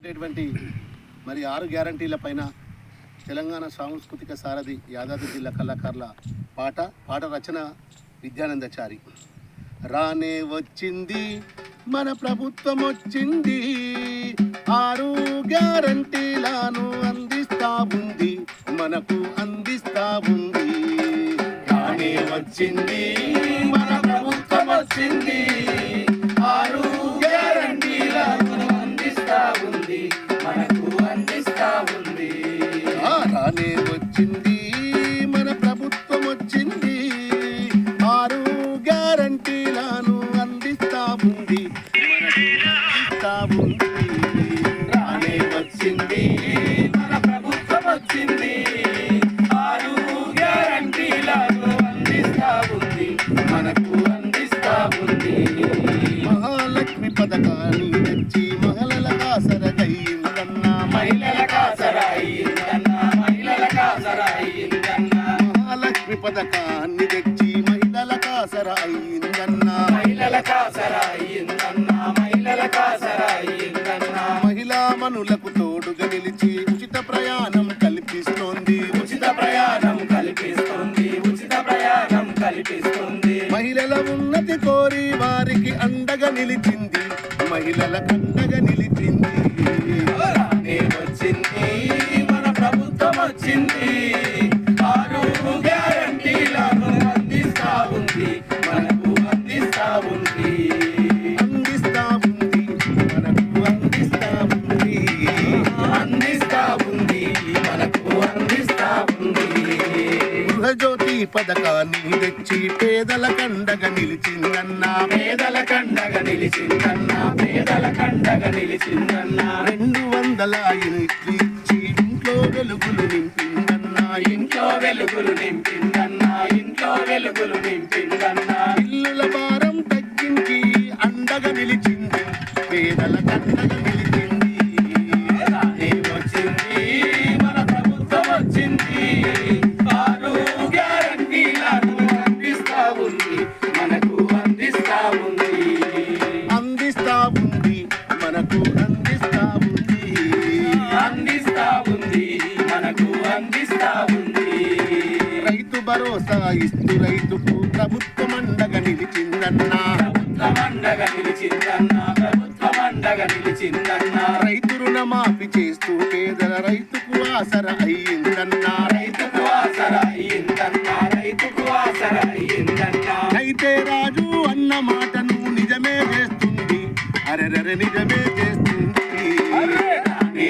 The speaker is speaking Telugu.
మరి 6 గ్యారంటీల పైన తెలంగాణ సాంస్కృతిక సారథి యాదాద్రి జిల్లా కళాకారుల పాట రచన విద్యానందచారి. రానే వచ్చింది మన ప్రభుత్వం వచ్చింది, 6 గ్యారంటీలను అందిస్తా ఉంది, మనకు అందిస్తా ఉంది. రానే వచ్చింది మన ప్రభుత్వం వచ్చింది, 6 గ్యారంటీలను అందిస్తా ఉంది, మనకు అందిస్తా ఉంది. రానే వచ్చింది మన ప్రభుత్వం వచ్చింది, 6 గ్యారంటీలను అందిస్తా ఉంది, మనకు అందిస్తా ఉంది. రానే వచ్చింది మన ప్రభుత్వం వచ్చింది, 6 గ్యారంటీలను అందిస్తా ఉంది, మనకు అందిస్తా ఉంది. మహాలక్ష్మి పథకాన్ని తెచ్చి మహిళల కాసరగయ్యిందన్నా, మహిళల కాసరయ్యిందన్నా, మహిళల కాసరయ్యిందన్నా. మహాలక్ష్మి పథకాన్ని తెచ్చి మహిళల కాసరయ్యిందన్నా, మహిళల కాసరయ్యిందన్నా, మహిళల కాసరయ్యిందన్నా. మహిళా మనులకు తోడుగా నిలిచి ఉచిత ప్రయాణం కల్పిస్తోంది, ఉచిత ప్రయాణం కల్పిస్తోంది, ఉచిత ప్రయాణం కల్పిస్తోంది. మహిళల ఉన్నతి కోరి వారికి అండగా నిలిచింది, మహిళలకు అండగా నిలిచింది. రానే వచ్చింది మన ప్రభుత్వం వచ్చింది, 6 గ్యారంటీలను అందిస్తా ఉంది, మనకు అందిస్తా ఉంది, అందిస్తా ఉంది, మనకు అందిస్తా ఉంది, అందిస్తా ఉంది, మనకు అందిస్తా ఉంది. గృహజ్యోతి పథకాన్ని తెచ్చి పేదల కండగా నిలిచిందన్నా, పేదల కండగా నిలిచిందన్నా, పేదల కండగా నిలిచిందన్నా. 200 యూనిట్లు ఇచ్చి ఇంట్లో వెలుగులు నింపిందన్నా, ఇంట్లో వెలుగులు నింపిందన్నా, ఇంట్లో వెలుగులు నింపిందన్నా. ఇల్లుల భారం తగ్గించి అండగా నిలిచింది, పేదల కండగా నిలిచింది. రానే వచ్చింది మన ప్రభుత్వం వచ్చింది, 6 గ్యారంటీలను అందిస్తా ఉంది, మనకు అందిస్తా ఉంది, అందిస్తా ఉంది, మనకు అందిస్తా ఉంది, అందిస్తా ఉంది, మనకు అందిస్తా ఉంది. రైతు భరోసా ఇస్తూ రైతుకు ప్రభుత్వం అండగా నిలిచిందన్నా, ప్రభుత్వం అండగా నిలిచిందన్నా, ప్రభుత్వం అండగా నిలిచిందన్నా. రైతు రుణమాఫీ చేస్తూ పేదల రైతుకు ఆసర అయ్యిందన్నా, రైతుకు ఆసర అయ్యిందన్నా, రైతుకు ఆసర అయ్యిందన్నా. అయితే రాజు అన్న మాటను నిజమే చేస్తుంది, అరెరెరె నిజమే చేస్తుంది. రానే